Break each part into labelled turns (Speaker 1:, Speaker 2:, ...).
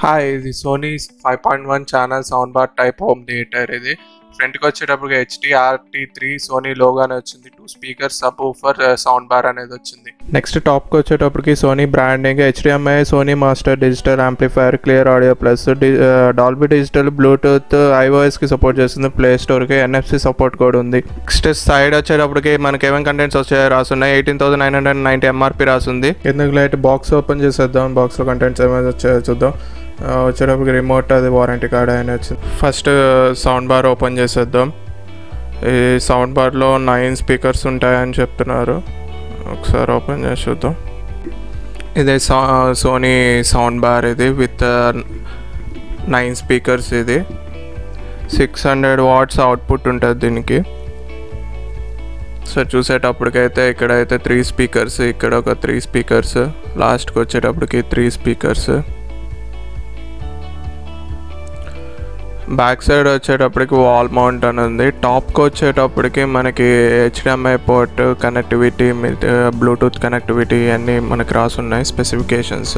Speaker 1: Hi, ఇది Sony 5.1 channel sound bar type home theatre. ఇది ఫ్రంట్కి వచ్చేటప్పుడు HDR-T3 సోనీ లోగానే వచ్చింది. 2 speaker subwoofer sound bar అనేది వచ్చింది. నెక్స్ట్ టాప్కి వచ్చేటప్పటికి Sony branding, HDMI, Sony master digital amplifier, clear audio plus, Dolby digital, Bluetooth, iOSకి సపోర్ట్ చేస్తుంది, ప్లే స్టోర్కి NFC సపోర్ట్ కూడా ఉంది. నెక్స్ట్ సైడ్ వచ్చేటప్పటికి మనకి ఏమేమి కంటెంట్స్ వచ్చాయో రాసున్నాయి. 18,990 MRP రాసుంది. ఎందుకు లైట్ బాక్స్ ఓపెన్ చేసేద్దాం, బాక్స్లో కంటెంట్స్ ఏమైనా వచ్చాయో చూద్దాం. వచ్చేటప్పటికి రిమోట్, అది వారంటీ కార్డ్ అని వచ్చింది. ఫస్ట్ సౌండ్ బార్ ఓపెన్ చేసేద్దాం. ఈ సౌండ్ బార్లో 9 స్పీకర్స్ ఉంటాయని చెప్తున్నారు. ఒకసారి ఓపెన్ చేసి చూద్దాం. ఇదే సోనీ సౌండ్ బార్ ఇది విత్ 9 స్పీకర్స్. ఇది 600 వాట్స్ అవుట్పుట్ ఉంటుంది దీనికి. సో చూసేటప్పటికైతే ఇక్కడైతే 3 స్పీకర్స్, ఇక్కడ ఒక 3 స్పీకర్స్, లాస్ట్కి వచ్చేటప్పటికి 3 స్పీకర్స్. బ్యాక్ సైడ్ వచ్చేటప్పటికి వాల్ మౌంట్ అని ఉంది. టాప్కి వచ్చేటప్పటికి మనకి HDMI port connectivity, Bluetooth connectivity అన్నీ మనకి రాసున్నాయి స్పెసిఫికేషన్స్.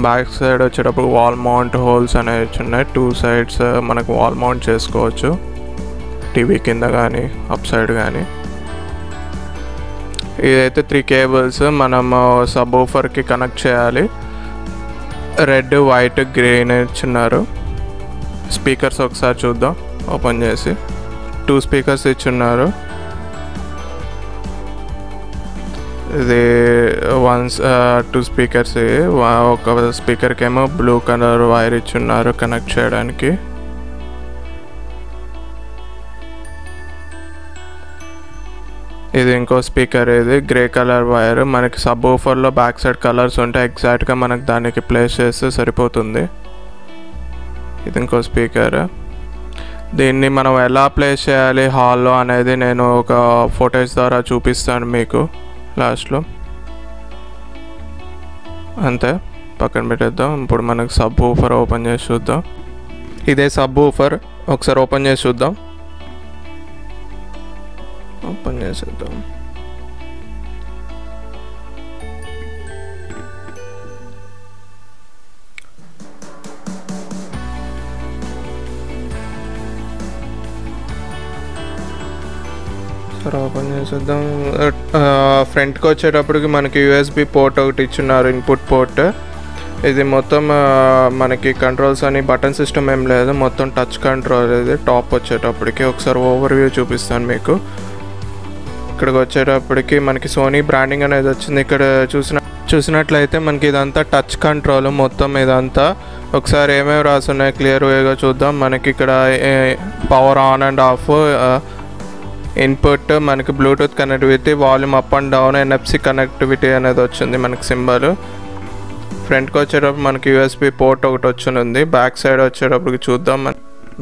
Speaker 1: బ్యాక్ సైడ్ వచ్చేటప్పుడు వాల్ మౌంట్ హోల్స్ అనేవి ఉన్నాయి. 2 సైడ్స్ మనకు వాల్ మౌంట్ చేసుకోవచ్చు, టీవీ కింద కానీ అప్ సైడ్ కానీ. ఇదైతే 3 కేబుల్స్ మనం సబ్ ఊఫర్కి కనెక్ట్ చేయాలి. రెడ్, వైట్, గ్రీన్ ఇచ్చున్నారు. స్పీకర్స్ ఒకసారి చూద్దాం ఓపెన్ చేసి. 2 స్పీకర్స్ ఇచ్చున్నారు. ఇది 2 స్పీకర్స్. ఒక స్పీకర్కి ఏమో బ్లూ కలర్ వైర్ ఇచ్చున్నారు కనెక్ట్ చేయడానికి. ఇది ఇంకో స్పీకర్, ఇది గ్రే కలర్ వైర్. మనకి సబ్ ఊఫర్లో బ్యాక్ సైడ్ కలర్స్ ఉంటాయి, ఎగ్జాక్ట్గా మనకు దానికి ప్లేస్ చేస్తే సరిపోతుంది. ఇది ఇంకో స్పీకర్. దీన్ని మనం ఎలా ప్లేస్ చేయాలి హాల్లో అనేది నేను ఒక ఫోటోస్ ద్వారా చూపిస్తాను మీకు లాస్ట్లో. అంతే, పక్కన పెట్టేద్దాం. ఇప్పుడు మనకు సబ్ ఊఫర్ ఓపెన్ చేసి చూద్దాం. ఇదే సబ్ ఊఫర్, ఒకసారి ఓపెన్ చేసి చూద్దాం. ఓపెన్ చేసేద్దాం. ఓపెన్ చేసేద్దాం. ఫ్రంట్కి వచ్చేటప్పటికి మనకి USB పోర్ట్ ఒకటి ఇచ్చున్నారు, ఇన్పుట్ పోర్ట్. ఇది మొత్తం మనకి కంట్రోల్స్ అని బటన్ సిస్టమ్ ఏం లేదు, మొత్తం టచ్ కంట్రోల్. ఇది టాప్ వచ్చేటప్పటికి ఒకసారి ఓవర్ వ్యూ చూపిస్తాను మీకు. ఇక్కడికి వచ్చేటప్పటికి మనకి సోనీ బ్రాండింగ్ అనేది వచ్చింది. ఇక్కడ చూసినట్లయితే మనకి ఇదంతా టచ్ కంట్రోల్ మొత్తం ఇదంతా. ఒకసారి ఏమేమి రాసున్నాయి క్లియర్ వేగా చూద్దాం. మనకి ఇక్కడ power on and off, input, మనకి Bluetooth connectivity, volume up and down, NFC connectivity అనేది వచ్చింది మనకి సింబల్. ఫ్రంట్కి వచ్చేటప్పుడు మనకి USB పోర్ట్ ఒకటి వచ్చింది. బ్యాక్ సైడ్ వచ్చేటప్పటికి చూద్దాం.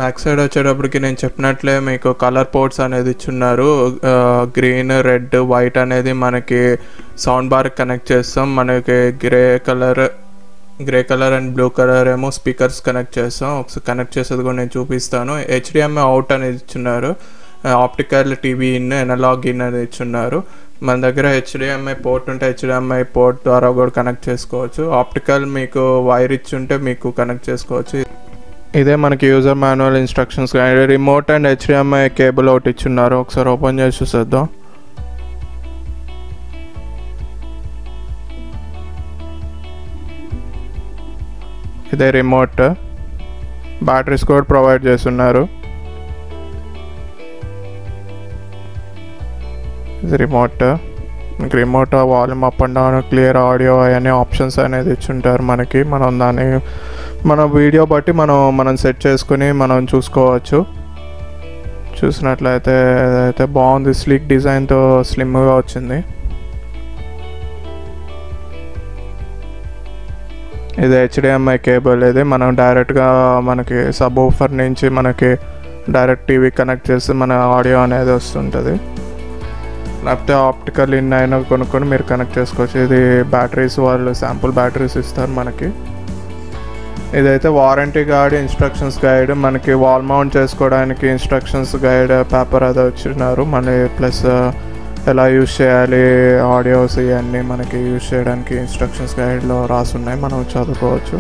Speaker 1: బ్యాక్ సైడ్ వచ్చేటప్పటికి నేను చెప్పినట్లే మీకు కలర్ పోర్ట్స్ అనేది ఇచ్చున్నారు. గ్రీన్, రెడ్, వైట్ అనేది మనకి సౌండ్ బార్ కనెక్ట్ చేస్తాం. మనకి grey colour and blue colour ఏమో స్పీకర్స్ కనెక్ట్ చేస్తాం. ఒకసారి కనెక్ట్ చేసేది కూడా నేను చూపిస్తాను. HDMI అవుట్ అనేది ఇచ్చున్నారు. Optical TV in, analogue in అనేది ఇచ్చున్నారు. మన దగ్గర HDMI పోర్ట్ ఉంటే HDMI పోర్ట్ ద్వారా కూడా కనెక్ట్ చేసుకోవచ్చు. ఆప్టికల్ మీకు వైర్ ఇచ్చుంటే మీకు కనెక్ట్ చేసుకోవచ్చు. ఇదే మనకి user manual instructions. Remote and HDMI cable ఒకటి ఇచ్చున్నారు. ఒకసారి ఓపెన్ చేసి చూసేద్దాం. ఇదే రిమోట్, బ్యాటరీస్ కూడా ప్రొవైడ్ చేస్తున్నారు. ఇది remote. Remote volume up and down, clear audio అవన్నీ ఆప్షన్స్ అనేది ఇచ్చుంటారు మనకి. మనం దాన్ని మన వీడియో బట్టి మనం సెట్ చేసుకుని మనం చూసుకోవచ్చు. చూసినట్లయితే అయితే బాగుంది, స్లీక్ డిజైన్తో స్లిమ్గా వచ్చింది. ఇది HDMI కేబుల్. ఇది మనం డైరెక్ట్గా మనకి సబ్ ఊఫర్ నుంచి మనకి డైరెక్ట్ టీవీ కనెక్ట్ చేసి మన ఆడియో అనేది వస్తుంటుంది. లేకపోతే ఆప్టికల్ ఇన్ అయినా కొనుక్కొని మీరు కనెక్ట్ చేసుకోవచ్చు. ఇది బ్యాటరీస్ వాళ్ళు శాంపుల్ బ్యాటరీస్ ఇస్తారు మనకి. ఇదైతే వారంటీ కార్డ్, ఇన్స్ట్రక్షన్స్ గైడ్, మనకి వాల్ మౌంట్ చేసుకోవడానికి ఇన్స్ట్రక్షన్స్ గైడ్ పేపర్ అది వచ్చినారు. మన ప్లస్ ఎలా యూజ్ చేయాలి ఆడియోస్ ఇవన్నీ మనకి యూజ్ చేయడానికి ఇన్స్ట్రక్షన్స్ గైడ్లో రాసున్నాయి, మనం చదువుకోవచ్చు.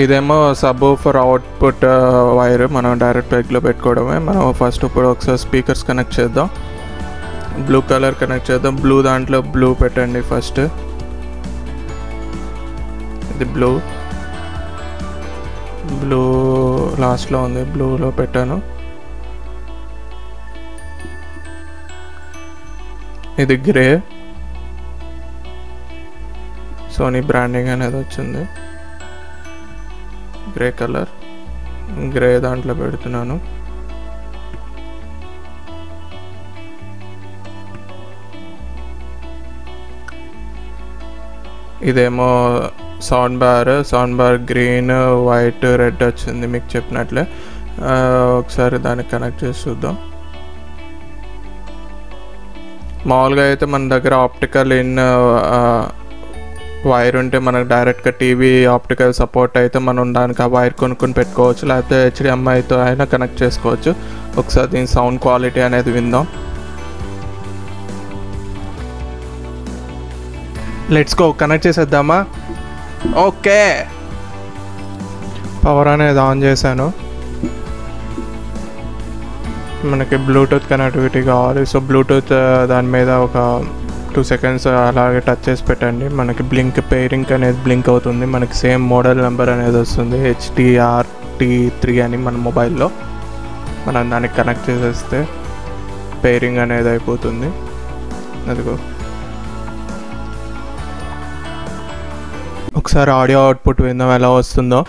Speaker 1: ఇదేమో సబ్‌వూఫర్ అవుట్పుట్ వైర్ మనం డైరెక్ట్ ప్లగ్లో పెట్టుకోవడమే. మనం ఫస్ట్ ఇప్పుడు ఒకసారి స్పీకర్స్ కనెక్ట్ చేద్దాం. బ్లూ కలర్ కనెక్ట్ చేద్దాం. బ్లూ దాంట్లో బ్లూ పెట్టండి ఫస్ట్. ఇది బ్లూ లాస్ట్లో ఉంది, బ్లూలో పెట్టాను. ఇది గ్రే, సోనీ బ్రాండింగ్ అనేది వచ్చింది. గ్రే కలర్, గ్రే దాంట్లో పెడుతున్నాను. ఇదేమో sound bar green, white, red వచ్చింది మీకు చెప్పినట్లే. ఒకసారి దాన్ని కనెక్ట్ చేసి చూద్దాం. మామూలుగా అయితే మన దగ్గర ఆప్టికల్ ఇన్ వైర్ ఉంటే మనకు డైరెక్ట్గా టీవీ ఆప్టికల్ సపోర్ట్ అయితే మనం దానికి ఆ వైర్ కొనుక్కొని పెట్టుకోవచ్చు, లేకపోతే HDMIతో అయినా కనెక్ట్ చేసుకోవచ్చు. ఒకసారి దీని సౌండ్ క్వాలిటీ అనేది విందాం. లెట్స్ గో, కనెక్ట్ చేసేద్దామా? ఓకే, పవర్ అనేది ఆన్ చేశాను. మనకి బ్లూటూత్ కనెక్టివిటీ కావాలి. సో బ్లూటూత్ దాని మీద ఒక 2 seconds అలాగే టచ్ చేసి పెట్టండి. మనకి పేరింగ్ అనేది బ్లింక్ అవుతుంది. మనకి సేమ్ మోడల్ నెంబర్ అనేది వస్తుంది, HTRT3 అని మన మొబైల్లో. మనం దానికి కనెక్ట్ చేసేస్తే పేరింగ్ అనేది అయిపోతుంది. అదిగో, ఒకసారి ఆడియో అవుట్పుట్ విందాం ఎలా వస్తుందో.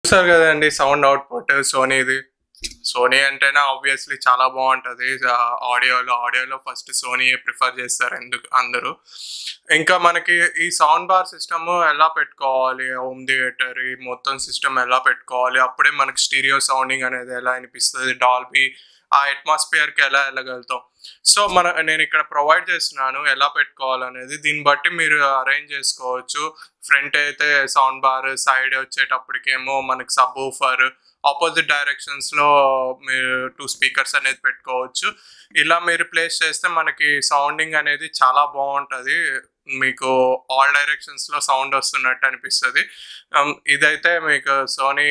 Speaker 1: చూసారు కదండి సౌండ్ అవుట్పుట్ సోనీది. సోనీ అంటేనే ఆబ్వియస్లీ చాలా బాగుంటుంది. ఆడియోలో ఫస్ట్ సోనీయే ప్రిఫర్ చేస్తారు అందరూ. ఇంకా మనకి ఈ సౌండ్ బార్ సిస్టమ్ ఎలా పెట్టుకోవాలి, హోమ్ థియేటర్ ఈ మొత్తం సిస్టమ్ ఎలా పెట్టుకోవాలి, అప్పుడే మనకి స్టీరియో సౌండింగ్ అనేది ఎలా అనిపిస్తుంది, డాల్బీ ఆ అట్మాస్ఫియర్కి ఎలా వెళ్ళగలుగుతాం. సో నేను ఇక్కడ ప్రొవైడ్ చేస్తున్నాను ఎలా పెట్టుకోవాలనేది. దీన్ని బట్టి మీరు అరేంజ్ చేసుకోవచ్చు. ఫ్రంట్ అయితే సౌండ్ బార్, సైడ్ వచ్చేటప్పటికేమో మనకి సబ్‌వూఫర్, ఆపోజిట్ డైరెక్షన్స్లో మీరు 2 స్పీకర్స్ అనేది పెట్టుకోవచ్చు. ఇలా మీరు ప్లేస్ చేస్తే మనకి సౌండింగ్ అనేది చాలా బాగుంటుంది. మీకు ఆల్ డైరెక్షన్స్లో సౌండ్ వస్తున్నట్టు అనిపిస్తుంది. ఇదైతే మీకు సోనీ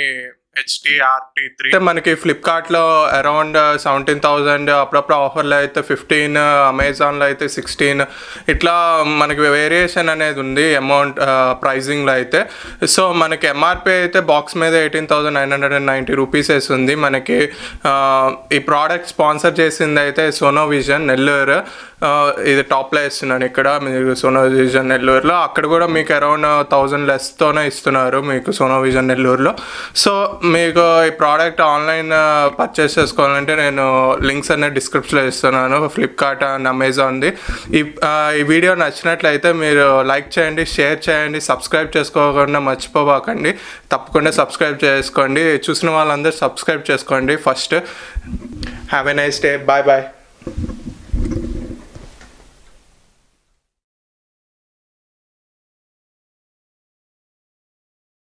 Speaker 1: HTRT3 మనకి ఫ్లిప్కార్ట్లో అరౌండ్ 17,000, అప్పుడప్పుడు ఆఫర్లో అయితే 15, అమెజాన్లో అయితే 16, ఇట్లా మనకి వేరియేషన్ అనేది ఉంది అమౌంట్ ప్రైజింగ్లో అయితే. సో మనకి ఎంఆర్పి అయితే బాక్స్ మీద 18,990 రూపీస్ వేస్తుంది. మనకి ఈ ప్రోడక్ట్ స్పాన్సర్ చేసింది అయితే సోనోవిజన్ నెల్లూరు. ఇది టాప్లో ఇస్తున్నాను ఇక్కడ మీరు సోనోవిజన్ నెల్లూరులో. అక్కడ కూడా మీకు అరౌండ్ 1000 లెస్తోనే ఇస్తున్నారు మీకు సోనోవిజన్ నెల్లూరులో. సో మీకు ఈ ప్రోడక్ట్ ఆన్లైన్ పర్చేస్ చేసుకోవాలంటే నేను లింక్స్ అనేది డిస్క్రిప్షన్లో ఇస్తున్నాను, ఫ్లిప్కార్ట్ అండ్ అమెజాన్ది. ఈ వీడియో నచ్చినట్లయితే మీరు లైక్ చేయండి, షేర్ చేయండి, సబ్స్క్రైబ్ చేసుకోకుండా మర్చిపోకండి. తప్పకుండా సబ్స్క్రైబ్ చేసుకోండి. చూసిన వాళ్ళందరూ సబ్స్క్రైబ్ చేసుకోండి first. Have a nice day. Bye bye.